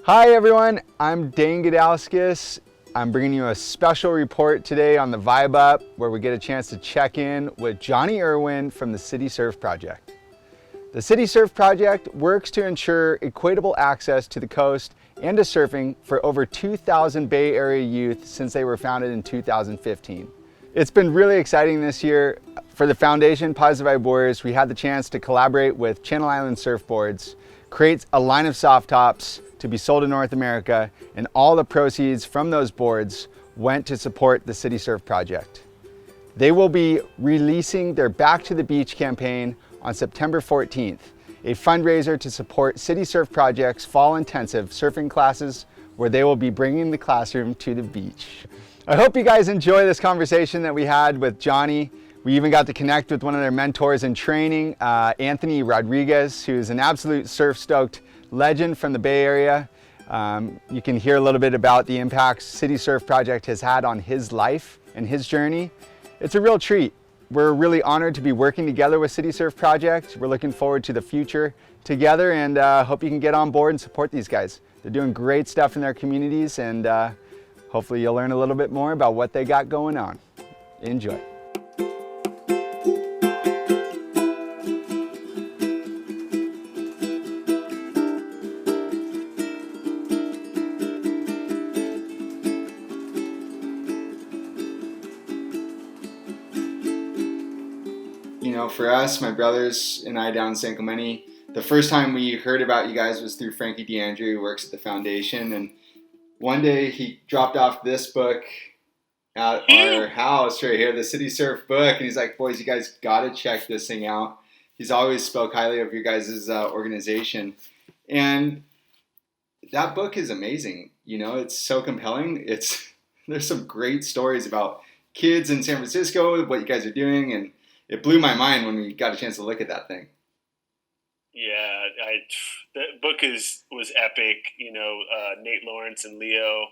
Hi everyone, I'm Gudauskas. I'm bringing you a special report today on the Vibe Up, where we get a chance to check in with Johnny Irwin from the City Surf Project. The City Surf Project works to ensure equitable access to the coast and to surfing for over 2,000 Bay Area youth since they were founded in 2015. It's been really exciting this year. For the foundation, Positive Vibe Warriors, we had the chance to collaborate with Channel Island Surfboards, create a line of soft tops to be sold in North America, and all the proceeds from those boards went to support the City Surf Project. They will be releasing their Back to the Beach campaign on September 14th, a fundraiser to support City Surf Project's fall intensive surfing classes, where they will be bringing the classroom to the beach. I hope you guys enjoy this conversation that we had with Johnny. We even got to connect with one of their mentors in training, Anthony Rodriguez, who's an absolute surf-stoked legend from the Bay Area. You can hear a little bit about the impacts City Surf Project has had on his life and his journey. It's a real treat. We're really honored to be working together with City Surf Project. We're looking forward to the future together, and hope you can get on board and support these guys. They're doing great stuff in their communities, and hopefully you'll learn a little bit more about what they got going on. Enjoy. You know, for us, my brothers and I down in San Clemente, the first time we heard about you guys was through Frankie DeAndre, who works at the foundation. And one day he dropped off this book at our house right here, the City Surf book. And he's like, boys, you guys got to check this thing out. He's always spoke highly of your guys' organization. And that book is amazing. You know, it's so compelling. There's some great stories about kids in San Francisco, what you guys are doing, and it blew my mind when we got a chance to look at that thing. Yeah, the book was epic. You know, Nate Lawrence and Leo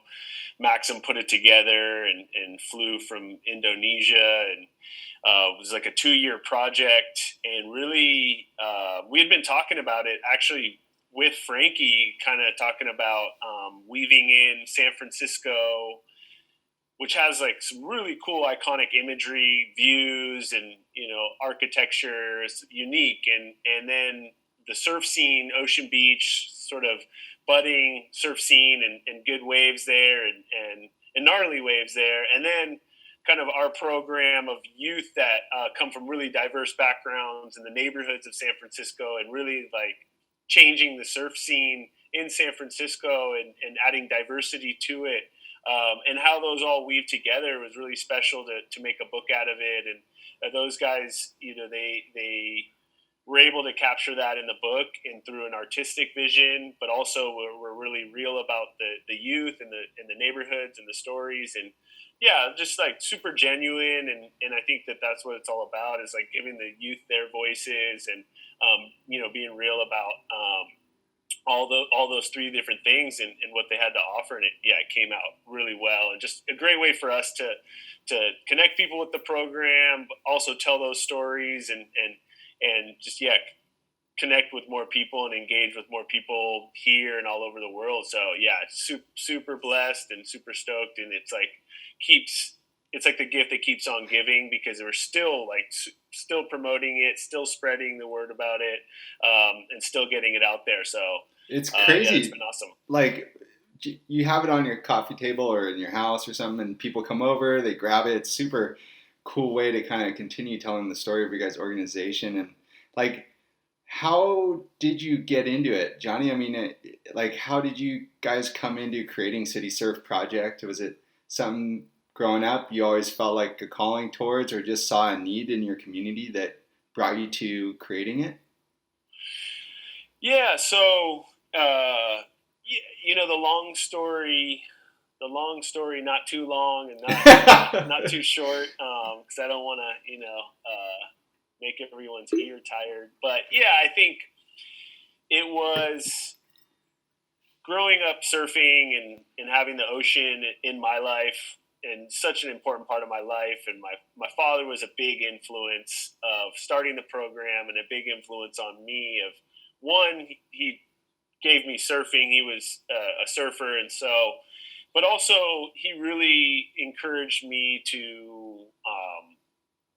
Maxim put it together and flew from Indonesia, and it was like a 2-year project. And really, we had been talking about it actually with Frankie, kind of talking about weaving in San Francisco, which has like some really cool iconic imagery, views, and architecture is unique, and then the surf scene, Ocean Beach, sort of budding surf scene, and good waves there, and gnarly waves there, and then kind of our program of youth that come from really diverse backgrounds in the neighborhoods of San Francisco, and really like changing the surf scene in San Francisco and adding diversity to it. And how those all weave together was really special to make a book out of it. And those guys, they were able to capture that in the book and through an artistic vision, but also were really real about the youth and the neighborhoods and the stories. And yeah, just like super genuine. And I think that's what it's all about, is like giving the youth their voices and, being real about, all those three different things and what they had to offer. And it came out really well, and just a great way for us to connect people with the program, but also tell those stories and just, connect with more people and engage with more people here and all over the world. So super blessed and super stoked. And it's like the gift that keeps on giving, because we're still promoting it, still spreading the word about it, and still getting it out there. So it's crazy. It's been awesome. Like, you have it on your coffee table or in your house or something, and people come over, they grab it. It's super cool way to kind of continue telling the story of your guys' organization. And like, how did you get into it, Johnny? I mean, how did you guys come into creating City Surf Project? Was it something growing up you always felt like a calling towards, or just saw a need in your community that brought you to creating it? Yeah, so the long story, not too long and not too short, because I don't want to make everyone's ear tired. But yeah, I think it was growing up surfing and having the ocean in my life, and such an important part of my life. And my father was a big influence of starting the program, and a big influence on me of, one, he gave me surfing. He was a surfer, and so, but also he really encouraged me to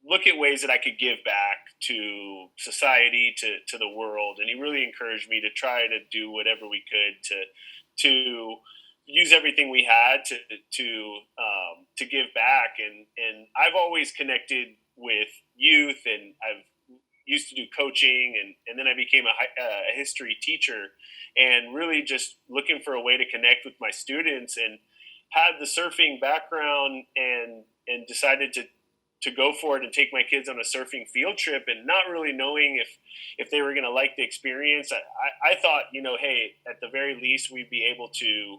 look at ways that I could give back to society, to the world, and he really encouraged me to try to do whatever we could to use everything we had to give back. And I've always connected with youth, and I've used to do coaching, and then I became a history teacher, and really just looking for a way to connect with my students, and had the surfing background, and decided to go for it and take my kids on a surfing field trip, and not really knowing if they were going to like the experience. I thought, hey, at the very least we'd be able to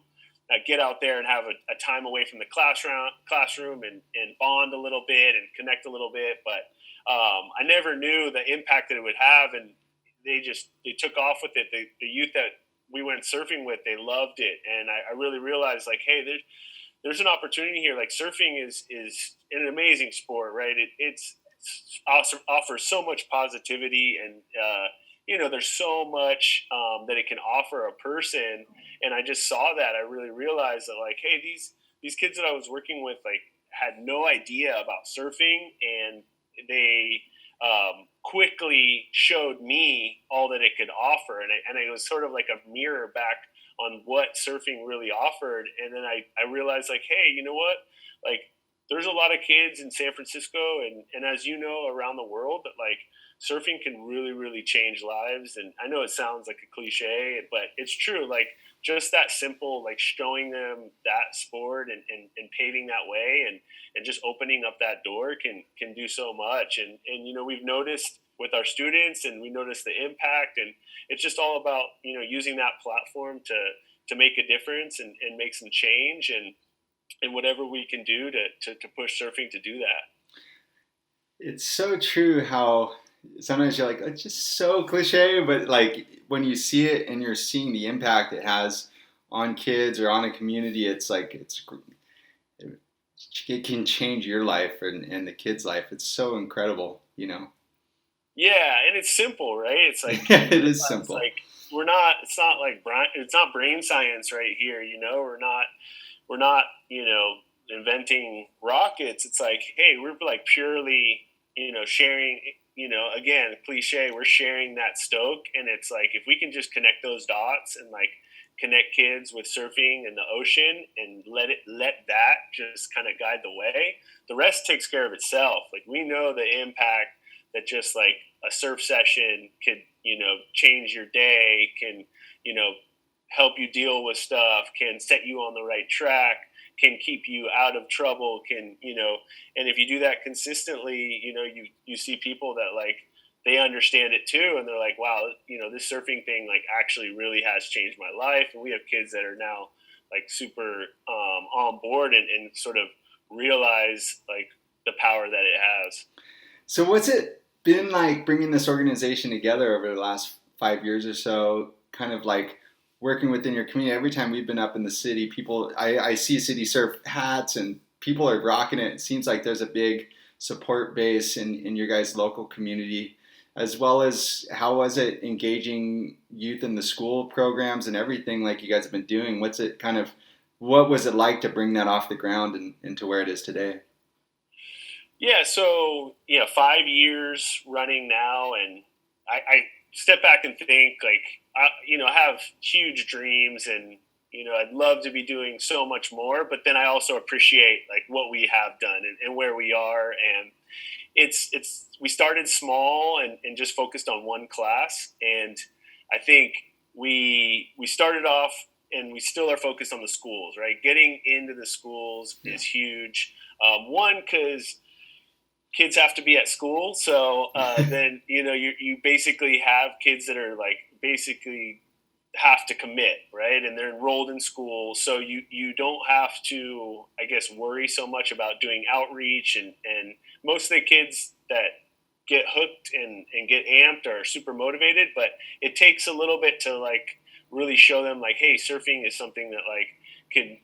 get out there and have a time away from the classroom and bond a little bit and connect a little bit. But I never knew the impact that it would have, and they took off with it. The youth that we went surfing with, they loved it, and I really realized, like, hey, there's an opportunity here. Like, surfing is an amazing sport, right? It's awesome, offers so much positivity, and there's so much that it can offer a person. And I just saw that. I really realized that, like, hey, these kids that I was working with, like, had no idea about surfing, and they quickly showed me all that it could offer, and it was sort of like a mirror back on what surfing really offered. And then I realized, like, hey, you know what? Like, there's a lot of kids in San Francisco, and as you know, around the world, that, like, surfing can really, really change lives. And I know it sounds like a cliche, but it's true. Like, just that simple, like, showing them that sport, and paving that way, and just opening up that door can do so much. And we've noticed with our students, and we notice the impact, and it's just all about using that platform to make a difference, and make some change, and whatever we can do to push surfing to do that. It's so true how sometimes you're like, it's just so cliche, but like when you see it and you're seeing the impact it has on kids or on a community, it's like it can change your life and the kid's life. It's so incredible, Yeah, and it's simple, right? It's like it is it's simple. like we're not. It's not brain science right here. We're not inventing rockets. It's like, hey, we're like purely sharing. Again, cliche. We're sharing that stoke, and it's like, if we can just connect those dots, and, like, connect kids with surfing and the ocean, and let that just kind of guide the way, the rest takes care of itself. Like, we know the impact that just, like, a surf session could change your day, can you know help you deal with stuff, can set you on the right track, can keep you out of trouble, and if you do that consistently, you see people that, like, they understand it too, and they're like, wow, this surfing thing, like, actually really has changed my life. And we have kids that are now, like, super on board, and sort of realize, like, the power that it has. So what's it been like bringing this organization together over the last 5 years or so? Kind of like working within your community. Every time we've been up in the city, I see City Surf hats and people are rocking it. It seems like there's a big support base in your guys' local community, as well as how was it engaging youth in the school programs and everything like you guys have been doing? What was it like to bring that off the ground and into where it is today? Yeah, so 5 years running now, and I step back and think, like, I have huge dreams, and I'd love to be doing so much more, but then I also appreciate, like, what we have done, and where we are. And it's we started small, and just focused on one class, and I think we started off, and we still are focused on the schools, right? Getting into the schools Yeah. is huge. One, because kids have to be at school. So then you basically have kids that are, like, basically have to commit, right? And they're enrolled in school, so you don't have to, I guess, worry so much about doing outreach. And most of the kids that get hooked and get amped are super motivated, but it takes a little bit to, like, really show them, like, hey, surfing is something that, like,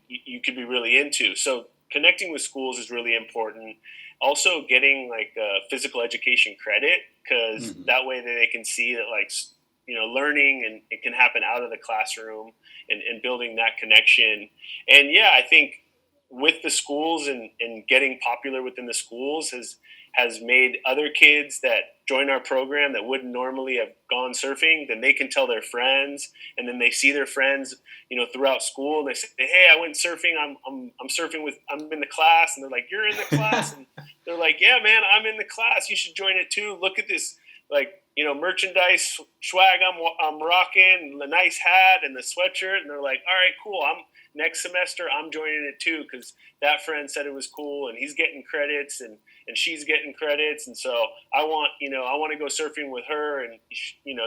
you could be really into. So connecting with schools is really important. Also, getting, like, physical education credit, because Mm-hmm. that way they can see that, like, learning, and it can happen out of the classroom, and building that connection. And yeah, I think with the schools, and getting popular within the schools has made other kids that join our program that wouldn't normally have gone surfing, then they can tell their friends, and then they see their friends, throughout school, and they say, "Hey, I went surfing. I'm surfing I'm in the class," and they're like, "You're in the class?" And they're like, "Yeah, man, I'm in the class. You should join it too. Look at this, merchandise swag I'm rocking, the nice hat and the sweatshirt." And they're like, "All right, cool. Next semester I'm joining it too, because that friend said it was cool, and he's getting credits, and she's getting credits, and so I want to go surfing with her, and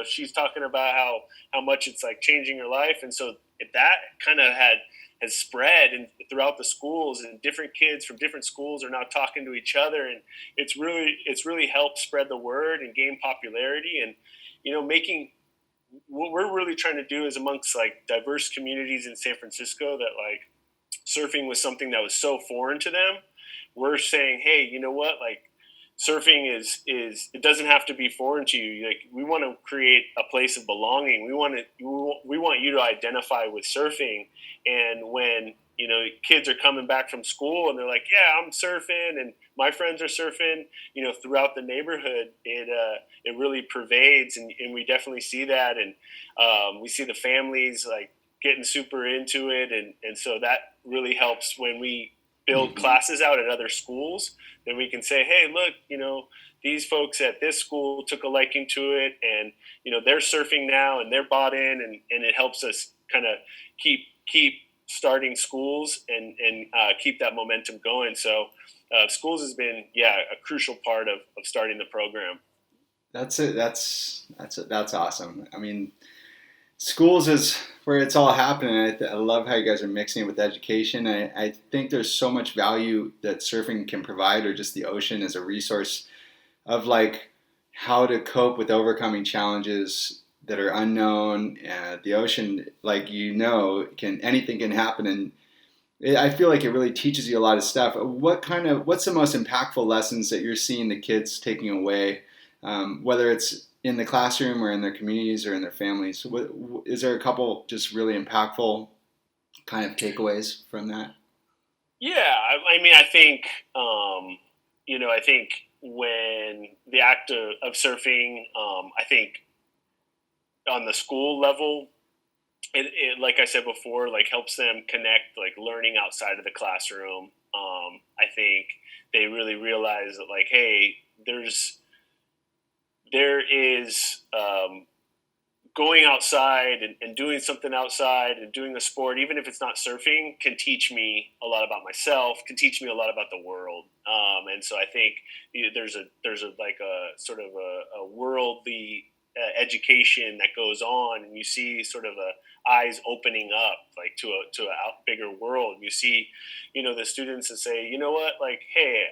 she's talking about how much it's like changing her life." And so that kind of has spread and throughout the schools, and different kids from different schools are now talking to each other, and it's really helped spread the word and gain popularity, and making what we're really trying to do is, amongst like diverse communities in San Francisco, that like surfing was something that was so foreign to them. We're saying, hey, you know what, like surfing is it doesn't have to be foreign to you. Like, we want to create a place of belonging. We want you to identify with surfing. And when kids are coming back from school and they're like, "Yeah, I'm surfing, and my friends are surfing," throughout the neighborhood, it really pervades, and we definitely see that. And we see the families like getting super into it, and so that really helps when we build classes out at other schools. Then we can say, "Hey, look, these folks at this school took a liking to it, and they're surfing now, and they're bought in," and it helps us kind of keep starting schools, and keep that momentum going. So schools has been a crucial part of starting the program. That's it. That's awesome. I mean, schools is where it's all happening. I love how you guys are mixing it with education. I think there's so much value that surfing can provide, or just the ocean as a resource of like how to cope with overcoming challenges that are unknown. The ocean, like anything can happen, and I feel like it really teaches you a lot of stuff. What's the most impactful lessons that you're seeing the kids taking away, whether it's in the classroom or in their communities or in their families? Is there a couple just really impactful kind of takeaways from that? Yeah, I mean, I think, I think when the act of surfing, I think on the school level, it, like I said before, like helps them connect, like learning outside of the classroom. I think they really realize that, like, hey, there is going outside, and doing something outside, and doing a sport, even if it's not surfing, can teach me a lot about myself, can teach me a lot about the world. And so I think there's a like a sort of a worldly education that goes on, and you see sort of eyes opening up, like to a bigger world. You see, the students that say, "You know what, like, hey,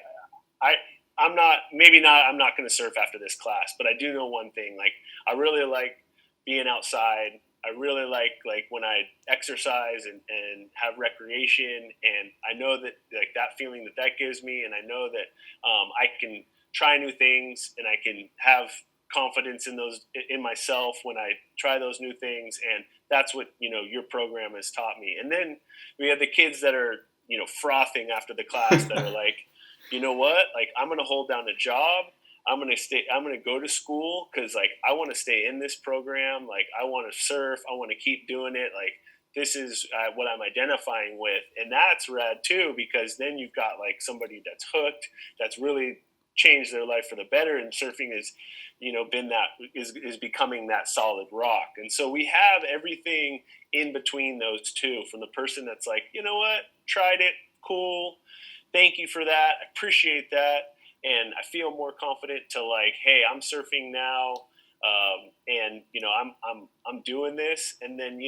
I I'm not maybe not I'm not going to surf after this class, but I do know one thing. Like, I really like being outside. I really like when I exercise, and have recreation, and I know that, like, that feeling that gives me, and I know that I can try new things, and I can have confidence in myself when I try those new things." And that's what your program has taught me. And then we have the kids that are frothing after the class, that are like, "You know what? Like, I'm going to hold down a job. I'm going to go to school, because like I want to stay in this program. Like, I want to surf. I want to keep doing it. Like, this is what I'm identifying with." And that's rad too, because then you've got like somebody that's hooked, that's really changed their life for the better. And surfing is, been that is becoming that solid rock. And so we have everything in between those two, from the person that's like, "You know what? Tried it. Cool. Thank you for that. I appreciate that. And I feel more confident," to like, "Hey, I'm surfing now, and I'm doing this." And then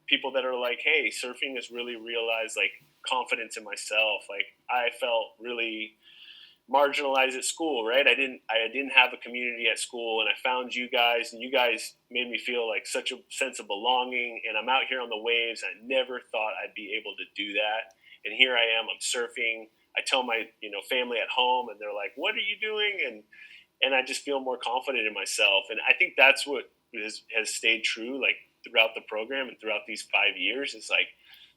people that are like, "Hey, surfing has really realized like confidence in myself. Like, I felt really marginalized at school, right? I didn't have a community at school, and I found you guys, and you guys made me feel like such a sense of belonging. And I'm out here on the waves. I never thought I'd be able to do that, and here I am. I'm surfing." I tell my family at home, and they're like, "What are you doing?" And I just feel more confident in myself. And I think that's what has stayed true like throughout the program and throughout these 5 years is like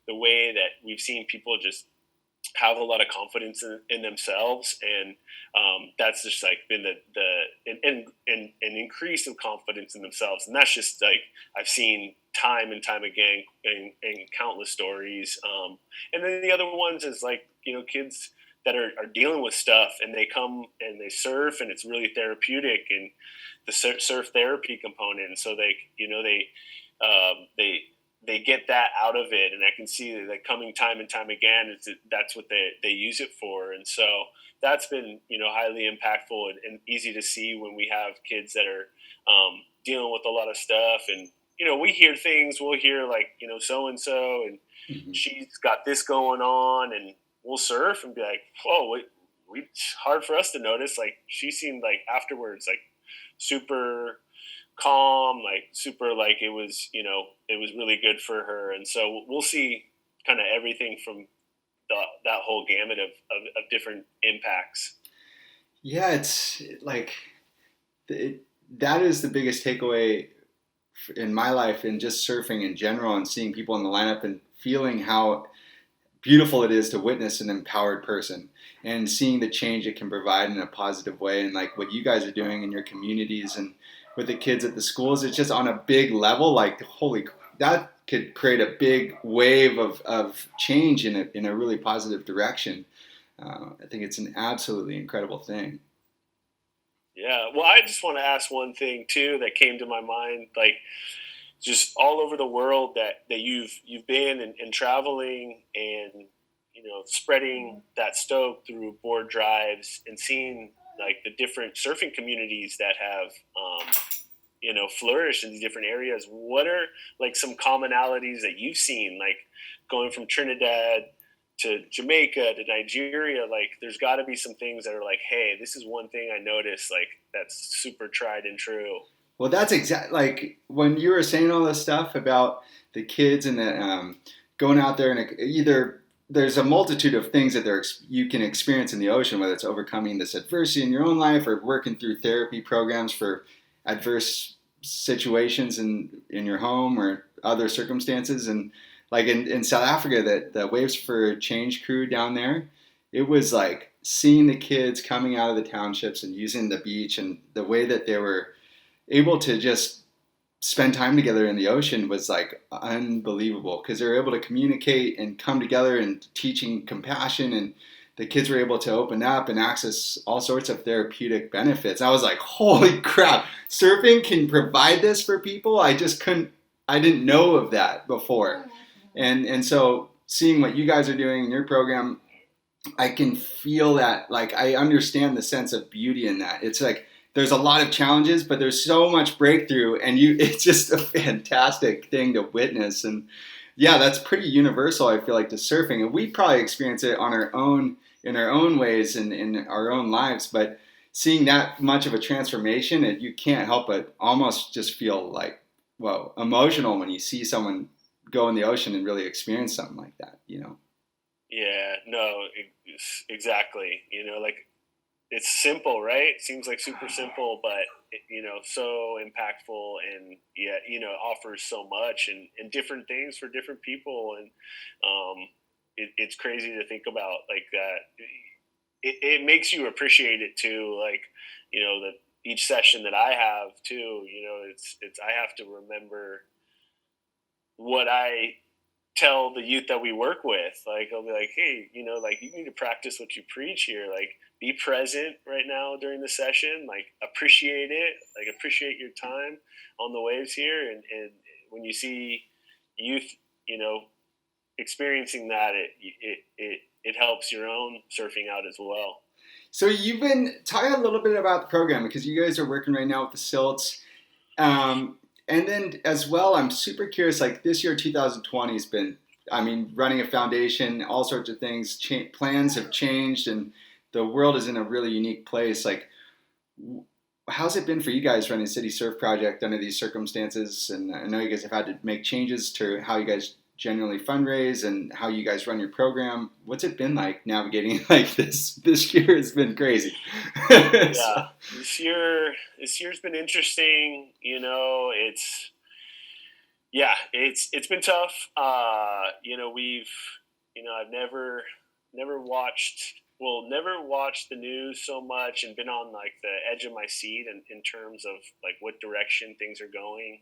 the way that we've seen people just have a lot of confidence in themselves, and that's just like been an increase of confidence in themselves, and that's just like I've seen time and time again in countless stories. And then the other ones is like kids that are dealing with stuff, and they come and they surf, and it's really therapeutic, and the surf therapy component, and so they get that out of it, and I can see that coming time and time again. That's what they use it for, and so that's been highly impactful and easy to see when we have kids that are dealing with a lot of stuff, and we hear things. We'll hear like so and so, and she's got this going on, and we'll surf and be like, whoa, it's hard for us to notice. Like she seemed like afterwards like super calm, like super, like it was really good for her. And so we'll see kind of everything from that whole gamut of different impacts. Yeah, it's like that is the biggest takeaway in my life, and just surfing in general, and seeing people in the lineup and feeling how beautiful it is to witness an empowered person and seeing the change it can provide in a positive way. And like what you guys are doing in your communities and with the kids at the schools, it's just on a big level. Like, holy, that could create a big wave of change in a really positive direction. I think it's an absolutely incredible thing. Yeah. Well, I just want to ask one thing too that came to my mind, like just all over the world that you've been and traveling and spreading that stoke through board drives and seeing like the different surfing communities that have flourished in these different areas. What are like some commonalities that you've seen, like going from Trinidad to Jamaica to Nigeria? Like there's got to be some things that are like, hey, this is one thing I noticed, like that's super tried and true. Well, that's exactly like when you were saying all this stuff about the kids and the going out there, and either there's a multitude of things that you can experience in the ocean, whether it's overcoming this adversity in your own life or working through therapy programs for adverse situations in your home or other circumstances. And like in South Africa, the Waves for Change crew down there, it was like seeing the kids coming out of the townships and using the beach, and the way that they were able to just spend time together in the ocean was like unbelievable, because they were able to communicate and come together and teaching compassion, and the kids were able to open up and access all sorts of therapeutic benefits. I was like, holy crap, surfing can provide this for people. I didn't know of that before. And so seeing what you guys are doing in your program, I can feel that, like, I understand the sense of beauty in that. It's like, there's a lot of challenges, but there's so much breakthrough, and it's just a fantastic thing to witness. And yeah, that's pretty universal, I feel like, to surfing. And we probably experience it on in our own ways and in our own lives, but seeing that much of a transformation, you can't help but almost just feel like, whoa, emotional when you see someone go in the ocean and really experience something like that, Yeah, no, exactly. Like, it's simple, right? It seems like super simple, but so impactful, and offers so much and different things for different people, and it's crazy to think about like that. It makes you appreciate it too, like that each session that I have too. It's I have to remember what I tell the youth that we work with. Like I'll be like, hey, like you need to practice what you preach here. Like be present right now during the session. Like appreciate it. Like appreciate your time on the waves here. And when you see youth, experiencing that, it helps your own surfing out as well. So you've been talking a little bit about the program, because you guys are working right now with the silts. And then as well, I'm super curious, like this year, 2020 has been, running a foundation, all sorts of things, plans have changed, and the world is in a really unique place. Like, how's it been for you guys running City Surf Project under these circumstances? And I know you guys have had to make changes to how you guys generally fundraise and how you guys run your program. What's it been like navigating like this? This year has been crazy. Yeah, this year's been interesting. It's been tough. I've never watched the news so much and been on like the edge of my seat in terms of like what direction things are going.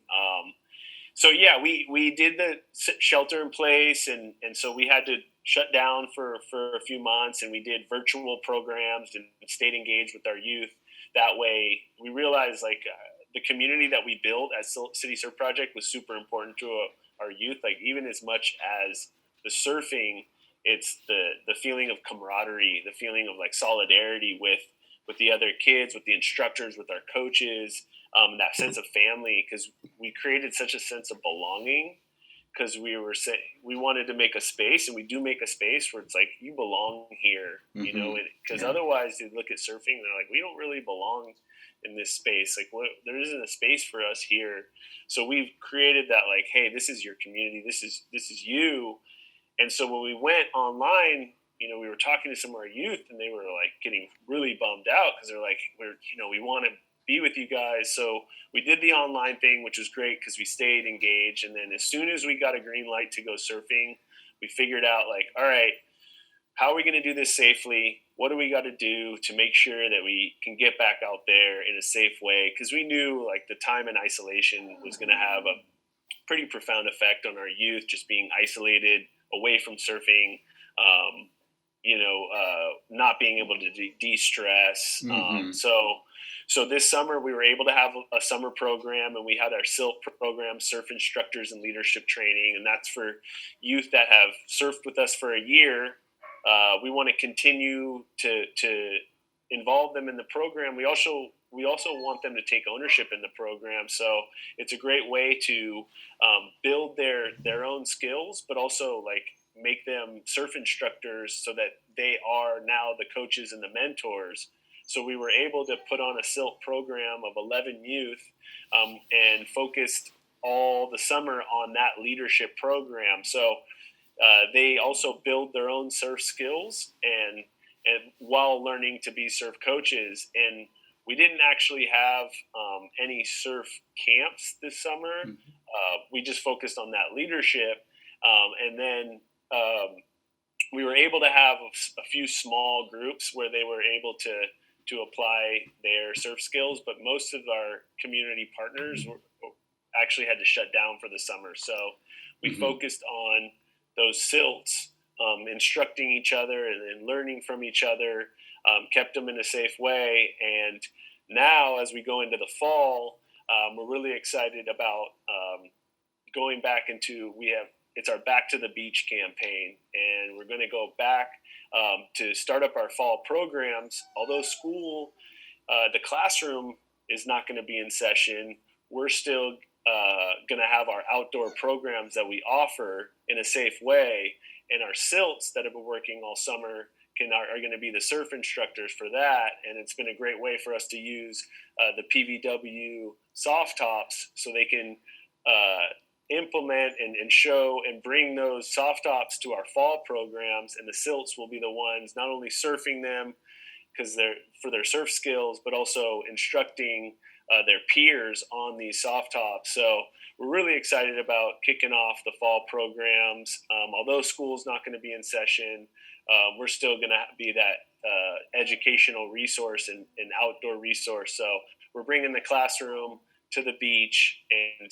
So yeah, we did the shelter in place, and so we had to shut down for a few months, and we did virtual programs and stayed engaged with our youth. That way, we realized like the community that we built as City Surf Project was super important to our youth. Like even as much as the surfing, it's the feeling of camaraderie, the feeling of like solidarity with the other kids, with the instructors, with our coaches. That sense of family, because we created such a sense of belonging, because we wanted to make a space, and we do make a space where it's like you belong here, because otherwise they look at surfing and they're like, we don't really belong in this space. Like there isn't a space for us here. So we've created that like, hey, this is your community. This is you. And so when we went online, we were talking to some of our youth, and they were like getting really bummed out because they're like, we want to be with you guys. So we did the online thing, which was great because we stayed engaged. And then as soon as we got a green light to go surfing, we figured out like, all right, how are we going to do this safely? What do we got to do to make sure that we can get back out there in a safe way? Because we knew like the time in isolation was going to have a pretty profound effect on our youth, just being isolated away from surfing, not being able to de-stress. So this summer we were able to have a summer program, and we had our SILT program, Surf Instructors and Leadership Training, and that's for youth that have surfed with us for a year. We want to continue to involve them in the program. We also want them to take ownership in the program. So it's a great way to build their own skills, but also like make them surf instructors so that they are now the coaches and the mentors. So we were able to put on a SILT program of 11 youth and focused all the summer on that leadership program. So they also build their own surf skills and while learning to be surf coaches. And we didn't actually have any surf camps this summer. We just focused on that leadership. And then we were able to have a few small groups where they were able to apply their surf skills, but most of our community partners actually had to shut down for the summer. So we focused on those silts, instructing each other and learning from each other, kept them in a safe way. And now as we go into the fall, we're really excited about going back into, it's our Back to the Beach campaign, and we're going to go back to start up our fall programs. Although school, the classroom is not going to be in session, we're still going to have our outdoor programs that we offer in a safe way. And our silts that have been working all summer are going to be the surf instructors for that. And it's been a great way for us to use the PVW soft tops so they can implement and show and bring those soft tops to our fall programs, and the silts will be the ones not only surfing them because they're for their surf skills, but also instructing their peers on these soft tops. So we're really excited about kicking off the fall programs. Although school's not going to be in session, we're still going to be that educational resource and outdoor resource. So we're bringing the classroom to the beach, and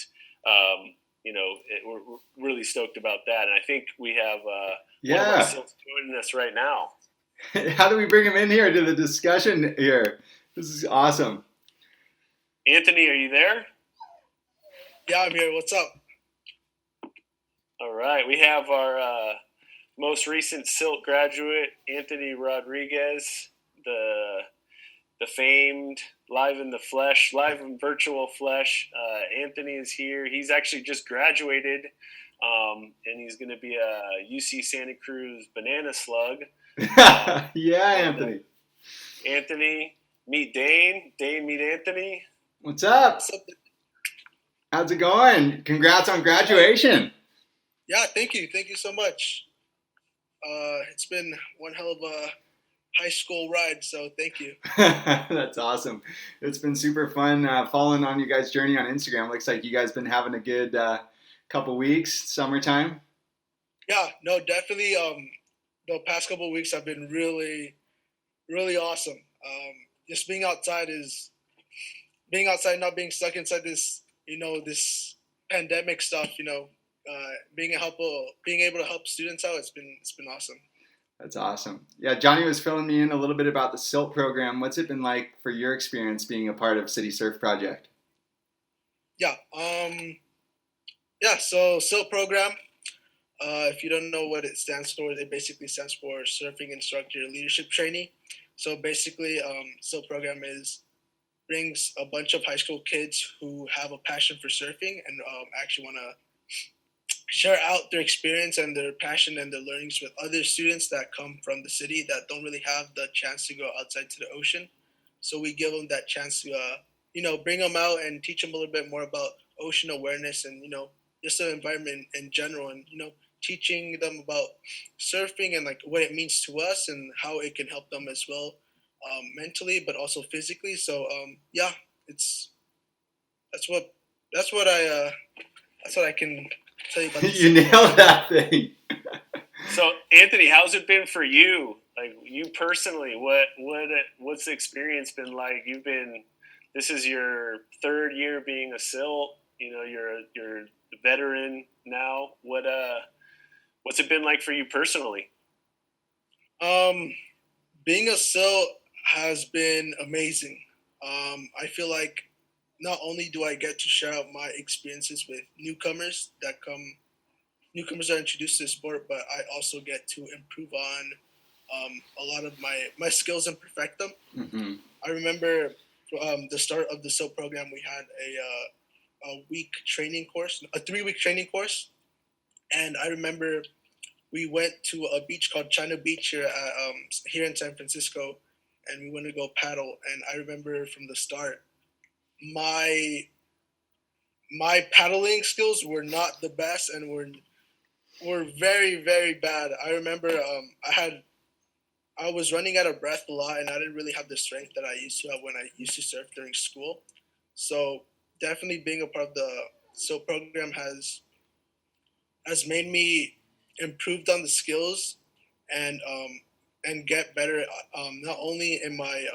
we're really stoked about that. And I think we have one of our silts joining us right now. How do we bring him in here to the discussion here? This is awesome. Anthony, are you there? Yeah, I'm here. What's up? All right. We have our most recent SILT graduate, Anthony Rodriguez, the famed live in virtual flesh. Anthony is here. He's actually just graduated, and he's going to be a UC Santa Cruz banana slug. Yeah, Anthony. Anthony, meet Dane. Dane, meet Anthony. What's up? How's it going? Congrats on graduation. Yeah, thank you. Thank you so much. It's been one hell of a high school ride, so thank you. That's awesome. It's been super fun following on you guys' journey on Instagram. Looks like you guys been having a good couple weeks, summertime. Yeah, no, definitely. The past couple of weeks have been really, really awesome. Just being outside, not being stuck inside this, this pandemic stuff. Being able to help students out. It's been awesome. That's awesome. Yeah, Johnny was filling me in a little bit about the SILT program. What's it been like for your experience being a part of City Surf Project? Yeah. Yeah. So SILT program. If you don't know what it stands for, it basically stands for Surfing Instructor Leadership Trainee. So basically, SILT program brings a bunch of high school kids who have a passion for surfing and actually want to share out their experience and their passion and their learnings with other students that come from the city that don't really have the chance to go outside to the ocean. So we give them that chance to, bring them out and teach them a little bit more about ocean awareness and, just the environment in general and, teaching them about surfing and like what it means to us and how it can help them as well, mentally, but also physically. So, yeah, it's, that's what, that's what that's what I can tell you about this. You nailed that thing. So, Anthony, how's it been for you? Like you personally, what's the experience been like? This is your third year being a SILT. You're a veteran now. What's it been like for you personally? Um, Being a SIL has been amazing. I feel like not only do I get to share out my experiences with newcomers that are introduced to the sport, but I also get to improve on a lot of my skills and perfect them. Mm-hmm. I remember the start of the SIL program, we had a week training course, a 3-week training course, and I remember we went to a beach called China Beach here in San Francisco, and we went to go paddle. And I remember from the start, my my paddling skills were not the best and were very very bad. I remember I was running out of breath a lot, and I didn't really have the strength that I used to have when I used to surf during school. So definitely being a part of the SIL program has made me improved on the skills and get better, not only in my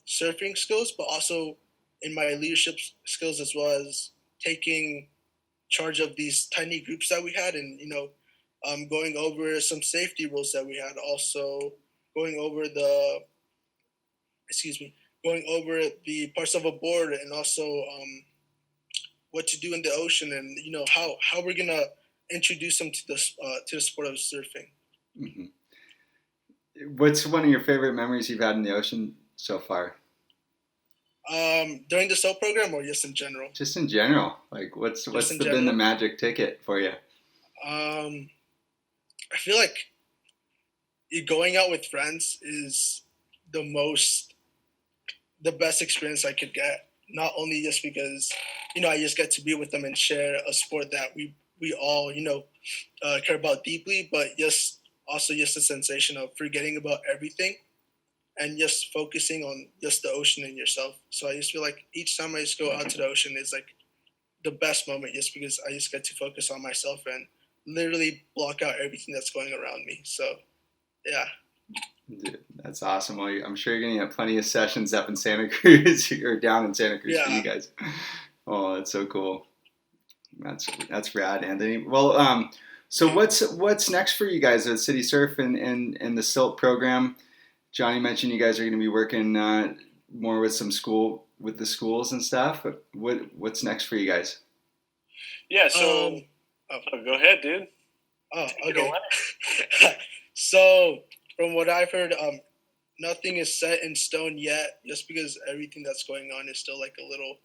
surfing skills but also in my leadership skills, as well as taking charge of these tiny groups that we had, and going over some safety rules that we had, also going over the excuse me going over the parts of a board, and also what to do in the ocean, and how we're gonna introduce them to the sport of surfing. Mm-hmm. What's one of your favorite memories you've had in the ocean so far? During the SEL program or just in general? Just in general, like what's been the magic ticket for you? I feel like going out with friends is the best experience I could get. Not only just because I just get to be with them and share a sport that we all care about deeply, but also just the sensation of forgetting about everything and just focusing on just the ocean and yourself. So I just feel like each time I just go out to the ocean is like the best moment, just because I just get to focus on myself and literally block out everything that's going around me. So yeah. Dude, that's awesome. Well, I'm sure you're gonna have plenty of sessions up in Santa Cruz or down in Santa Cruz for you guys. Oh, that's so cool. That's rad, Anthony. Well, so what's next for you guys at City Surf and the SILT program? Johnny mentioned you guys are going to be working more with the schools and stuff. But what's next for you guys? Yeah. So go ahead, dude. Oh, okay. So from what I've heard, nothing is set in stone yet, just because everything that's going on is still like a little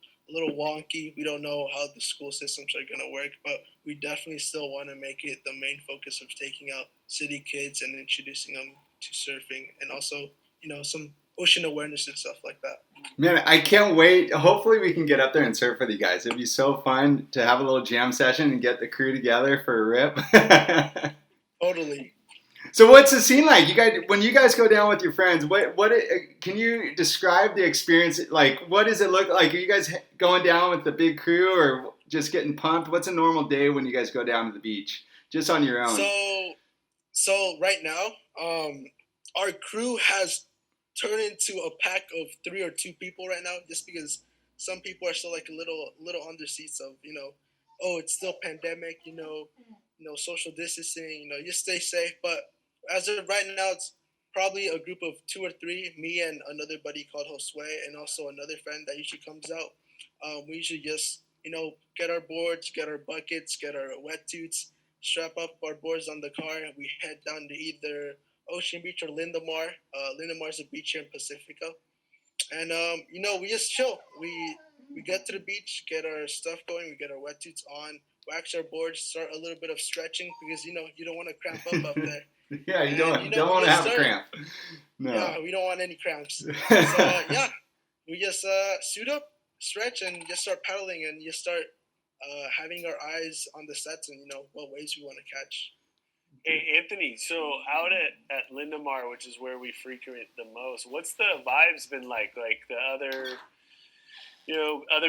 wonky. We don't know how the school systems are going to work, but we definitely still want to make it the main focus of taking out city kids and introducing them to surfing, and also some ocean awareness and stuff like that. Man, I can't wait. Hopefully we can get up there and surf with you guys. It'd be so fun to have a little jam session and get the crew together for a rip. Totally. So what's the scene like? When you guys go down with your friends, can you describe the experience? Like, what does it look like? Are you guys going down with the big crew or just getting pumped? What's a normal day when you guys go down to the beach, just on your own? So right now, our crew has turned into a pack of 3 or 2 people right now, just because some people are still like a little under seats of, oh, it's still pandemic, social distancing, you stay safe. But as of right now, it's probably a group of 2 or 3, me and another buddy called Josue, and also another friend that usually comes out. We usually just, get our boards, get our buckets, get our wetsuits, strap up our boards on the car, and we head down to either Ocean Beach or Lindamar. Lindamar is a beach here in Pacifica. And, we just chill. We get to the beach, get our stuff going, we get our wetsuits on, wax our boards, start a little bit of stretching because, you don't want to cramp up there. Yeah, you don't want to have a cramp. No. Yeah, we don't want any cramps. So, we just suit up, stretch, and just start paddling and just start having our eyes on the sets and, what waves we want to catch. Hey, Anthony, so out at Lindamar, which is where we frequent the most, what's the vibes been like? Like the other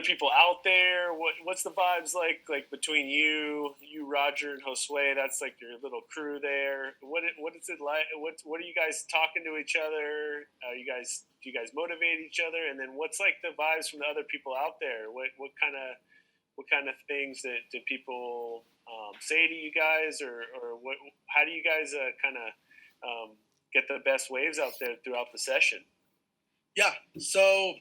people out there? What's the vibes like between you, Roger, and Josue? That's like your little crew there. What is it like? What are you guys talking to each other? Do you guys motivate each other? And then what's like the vibes from the other people out there? What kind of things that do people say to you guys, or what? How do you guys get the best waves out there throughout the session? Yeah. So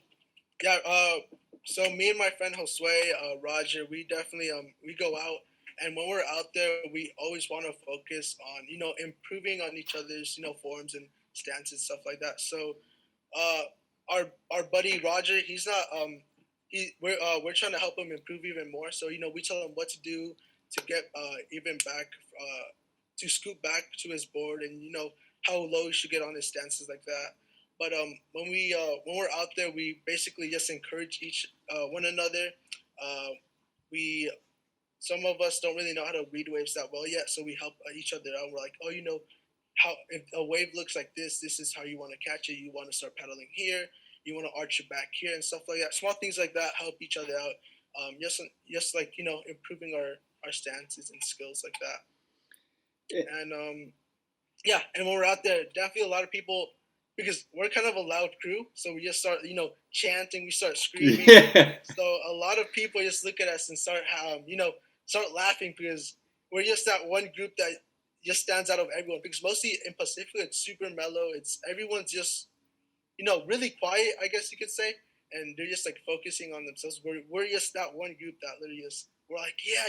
me and my friend Josue, Roger, we definitely we go out, and when we're out there, we always want to focus on improving on each other's forms and stances, stuff like that. So our buddy Roger, he's not we're trying to help him improve even more. So we tell him what to do to get even back to scoot back to his board, and how low he should get on his stances like that. But when we're out there, we basically just encourage one another. Some of us don't really know how to read waves that well yet, so we help each other out. We're like, oh, how if a wave looks like this is how you want to catch it. You want to start paddling here. You want to arch your back here and stuff like that. Small things like that help each other out. Just like improving our stances and skills like that. Yeah. And and when we're out there, definitely a lot of people, because we're kind of a loud crew, so we just start, chanting, we start screaming. Yeah. So a lot of people just look at us and start laughing because we're just that one group that just stands out of everyone. Because mostly in Pacifica, it's super mellow. Everyone's just, really quiet, I guess you could say, and they're just like focusing on themselves. We're just that one group that literally we're like, yeah,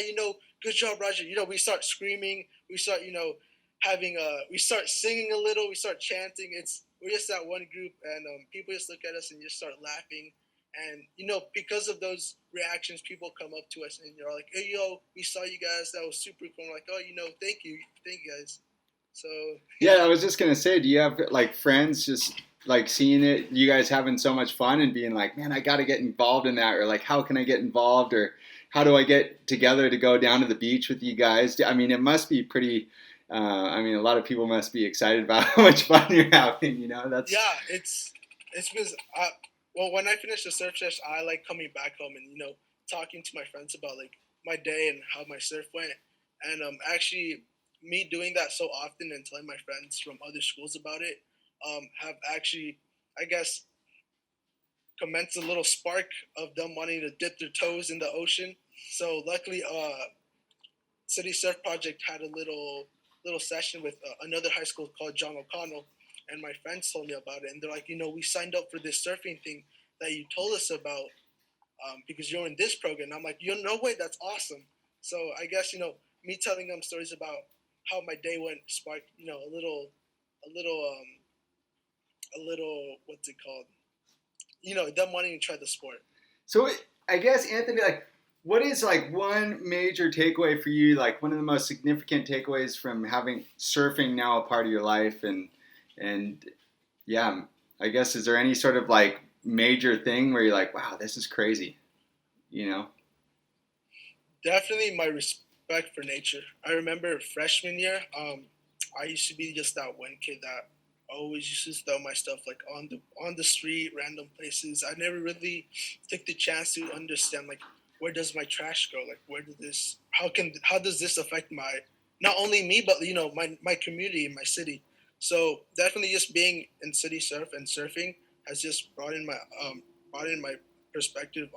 good job, Roger. We start screaming, we start, we start singing a little, we start chanting. We're just that one group, and people just look at us and just start laughing. And, because of those reactions, people come up to us and they're like, hey, we saw you guys. That was super cool. I'm like, oh, thank you guys. So. Yeah, I was just going to say, do you have like friends just like seeing it, you guys having so much fun and being like, man, I got to get involved in that, or like, how can I get involved, or how do I get together to go down to the beach with you guys? I mean, it must be pretty. A lot of people must be excited about how much fun you're having. That's it's because when I finish the surf session, I like coming back home and talking to my friends about like my day and how my surf went, and actually me doing that so often and telling my friends from other schools about it have actually, I guess, commenced a little spark of them wanting to dip their toes in the ocean. So luckily, City Surf Project had a little session with another high school called John O'Connell, and my friends told me about it, and they're like, we signed up for this surfing thing that you told us about because you're in this program. And I'm like, no way, that's awesome. So I guess me telling them stories about how my day went sparked a little what's it called, them wanting to try the sport. So I guess, Anthony, like, what is like one major takeaway for you, like one of the most significant takeaways from having surfing now a part of your life, and yeah, I guess, is there any sort of like major thing where you're like, wow, this is crazy, you know? Definitely my respect for nature. I remember freshman year, I used to be just that one kid that always used to throw my stuff like on the street, random places. I never really took the chance to understand like where does my trash go? Like where did this? How does this affect my not only me but my community, my city? So definitely just being in city surf and surfing has just brought in my perspective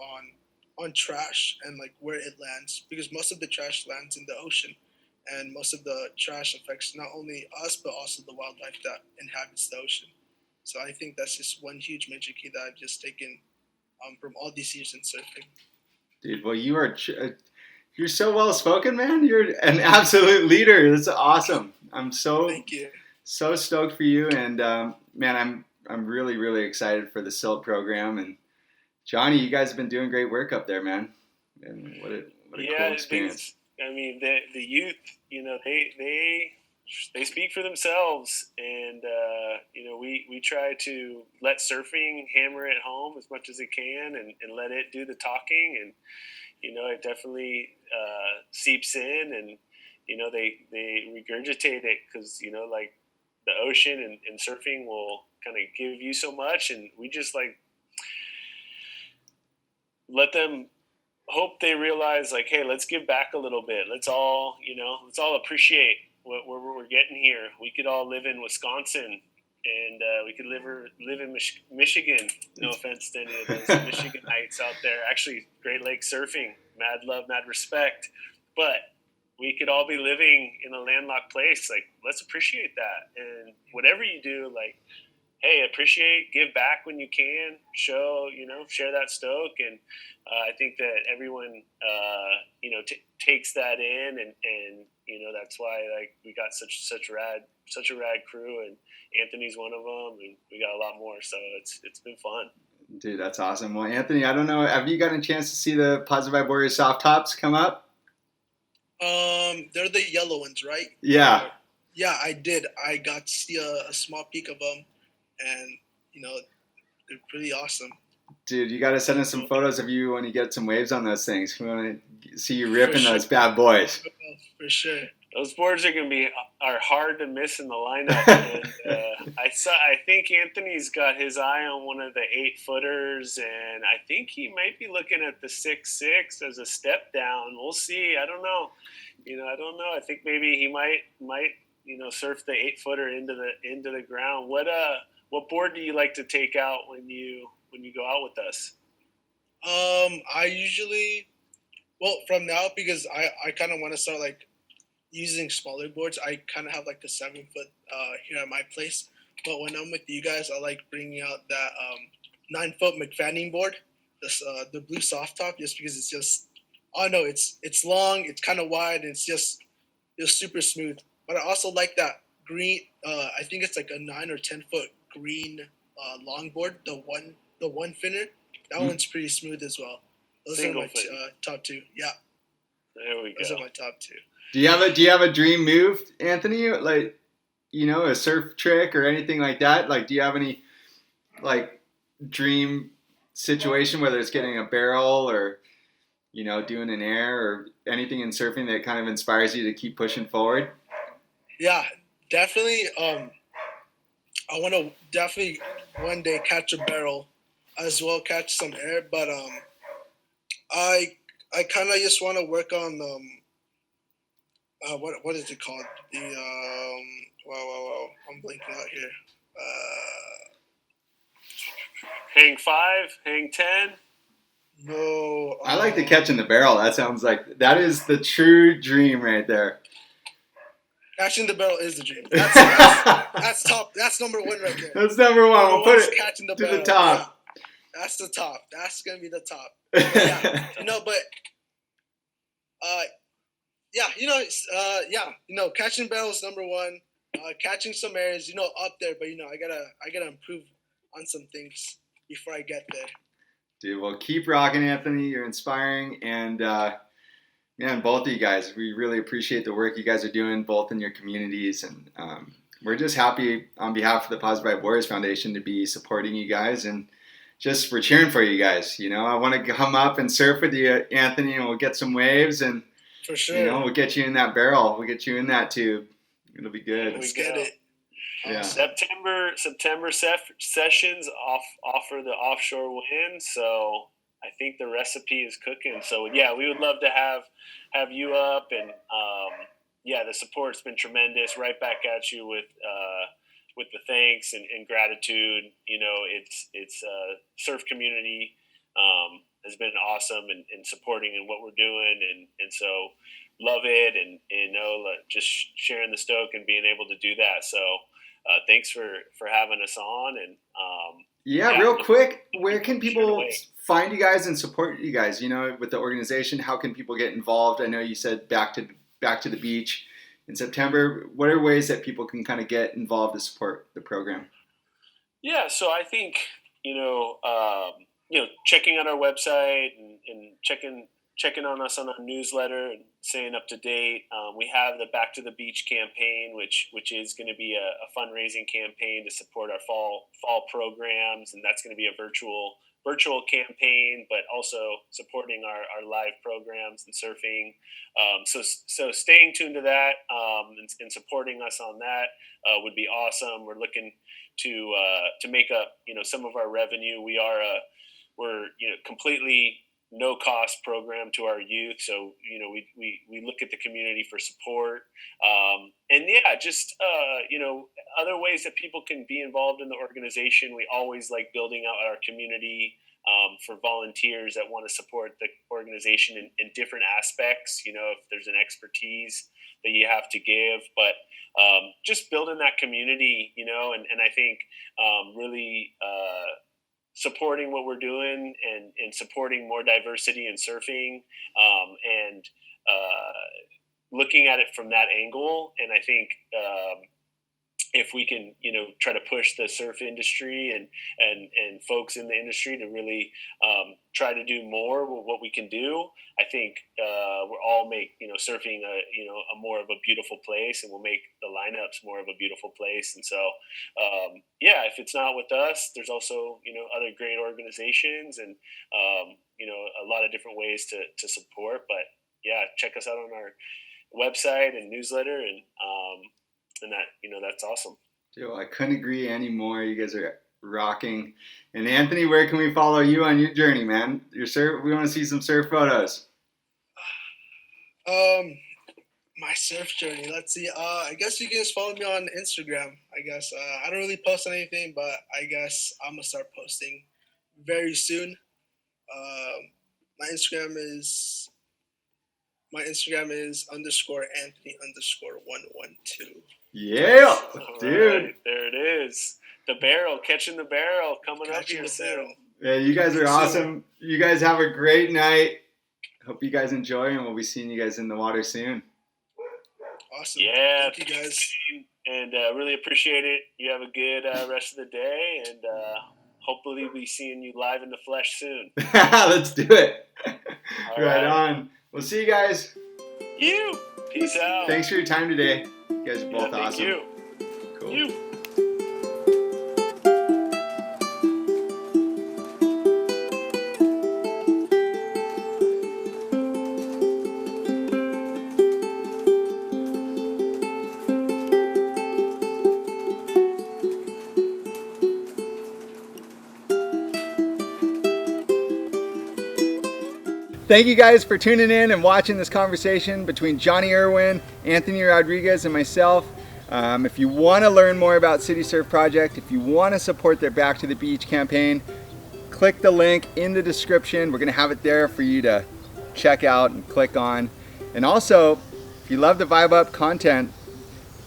on trash and like where it lands because most of the trash lands in the ocean and most of the trash affects not only us but also the wildlife that inhabits the ocean. So I think that's just one huge major key that I've just taken from all these years in surfing. Dude, well, you're so well spoken, man. You're an absolute leader. That's awesome. I'm Thank you. so stoked for you, and man, I'm really really excited for the SILT program. And Johnny, you guys have been doing great work up there, man. And what a cool experience. I mean, the youth, they speak for themselves, and we try to let surfing hammer it home as much as it can, and let it do the talking, and it definitely seeps in, and they regurgitate it because like the ocean and surfing will kind of give you so much, and we just like let them hope they realize like, hey, let's give back a little bit. Let's all appreciate what we're getting here. We could all live in Wisconsin, and we could live in Michigan. No offense to any of those Michiganites out there. Actually, Great Lakes surfing, mad love, mad respect. But we could all be living in a landlocked place. Like, let's appreciate that. And whatever you do, like, hey, appreciate, give back when you can, share that stoke. And I think that everyone, takes that in, and that's why like we got such a rad crew, and Anthony's one of them, and we got a lot more. So it's been fun. Dude, that's awesome. Well, Anthony, I don't know, have you gotten a chance to see the Positive Vibe Warriors soft tops come up? They're the yellow ones, right? Yeah. Yeah, I did. I got to see a small peek of them, and they're pretty awesome. Dude, you got to send us some photos of you when you get some waves on those things. We want to see you ripping those bad boys. For sure. Those boards are hard to miss in the lineup. And I think Anthony's got his eye on one of the 8-footers, and I think he might be looking at the 6'6" as a step down. We'll see. I don't know. I don't know. I think maybe he might surf the 8-footer into the ground. What board do you like to take out when you go out with us? I usually, from now, because I kind of want to start like using smaller boards. I kind of have like the 7-foot here at my place, but when I'm with you guys, I like bringing out that 9-foot McFadden board, the blue soft top, just because it's just, I don't know, it's long, it's kind of wide, and it's just super smooth. But I also like that green. I think it's like a 9 or 10-foot green longboard, the one finner. That one's pretty smooth as well. Those are my top two. Yeah. There we go. Those are my top two. Do you have a dream move, Anthony? Like, a surf trick or anything like that? Like, do you have any like dream situation, whether it's getting a barrel or doing an air or anything in surfing that kind of inspires you to keep pushing forward? Yeah, definitely. I want to definitely one day catch a barrel, as well catch some air. But I kind of just want to work on what is it called? The wow, I'm blanking out here. Hang 5, hang 10. No. I like the catch in the barrel. That sounds like that is the true dream right there. Catching the barrel is the dream. That's top. That's number one right there. That's number one. We'll put it catching the to barrel. the top. Yeah, that's the top. That's gonna be the top. But yeah, catching barrels number one. Catching some airs, up there. But I gotta improve on some things before I get there. Dude, well, keep rocking, Anthony. You're inspiring, and man, both of you guys, we really appreciate the work you guys are doing, both in your communities and we're just happy on behalf of the Positive Vibe Warriors Foundation to be supporting you guys, and just we're cheering for you guys. You know, I want to come up and surf with you, Anthony, and we'll get some waves, and For sure. you know, we'll get you in that barrel. We'll get you in that tube. It'll be good. Let's get it. Yeah. September sessions offer the offshore wind, so I think the recipe is cooking. So yeah, we would love to have you up, and yeah, the support's been tremendous. Right back at you with the thanks and gratitude. You know, it's surf community has been awesome in supporting in what we're doing, and so love it, and you know, just sharing the stoke and being able to do that. So thanks for having us on, and yeah, real quick, where can people find you guys and support you guys? You know, with the organization, how can people get involved? I know you said back to the beach in September. What are ways that people can kind of get involved to support the program? Yeah, so I think you know, checking out our website and checking on us on our newsletter and staying up to date. We have the Back to the Beach campaign, which is going to be a fundraising campaign to support our fall programs, and that's going to be a virtual campaign, but also supporting our live programs and surfing. So staying tuned to that and supporting us on that would be awesome. We're looking to make up some of our revenue. We're completely no cost program to our youth, so we look at the community for support, and yeah, just other ways that people can be involved in the organization. We always like building out our community for volunteers that want to support the organization in different aspects. You know, if there's an expertise that you have to give, but just building that community, and I think really supporting what we're doing and supporting more diversity in surfing, and looking at it from that angle. And I think if we can, try to push the surf industry and folks in the industry to really try to do more with what we can do, I think we'll all make surfing a more of a beautiful place, and we'll make the lineups more of a beautiful place. And so yeah, if it's not with us, there's also other great organizations, and a lot of different ways to support. But yeah, check us out on our website and newsletter, and that that's awesome. Joe, I couldn't agree anymore. You guys are rocking. And Anthony, where can we follow you on your journey, man? Your surf. We want to see some surf photos. My surf journey. Let's see. I guess you can just follow me on Instagram. I guess I don't really post anything, but I guess I'm gonna start posting very soon. My Instagram is _Anthony_112. Yeah, dude. Right, there it is. The barrel, catching the barrel, coming up here soon. Yeah, you guys are awesome. You guys have a great night. Hope you guys enjoy, and we'll be seeing you guys in the water soon. Awesome. Yeah, thank you guys. And really appreciate it. You have a good rest of the day, and hopefully we'll be seeing you live in the flesh soon. Let's do it. Right on. We'll see you guys. Peace out. Thanks for your time today. You guys are both awesome. Thank you. Cool. Thank you guys for tuning in and watching this conversation between Johnny Irwin, Anthony Rodriguez, and myself. If you want to learn more about City Surf Project, if you want to support their Back to the Beach campaign, click the link in the description. We're going to have it there for you to check out and click on. And also, if you love the Vibe Up content,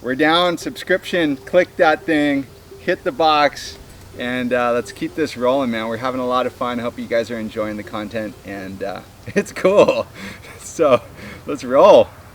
we're down, subscription, click that thing, hit the box, and let's keep this rolling, man. We're having a lot of fun. I hope you guys are enjoying the content, and it's cool. So let's roll.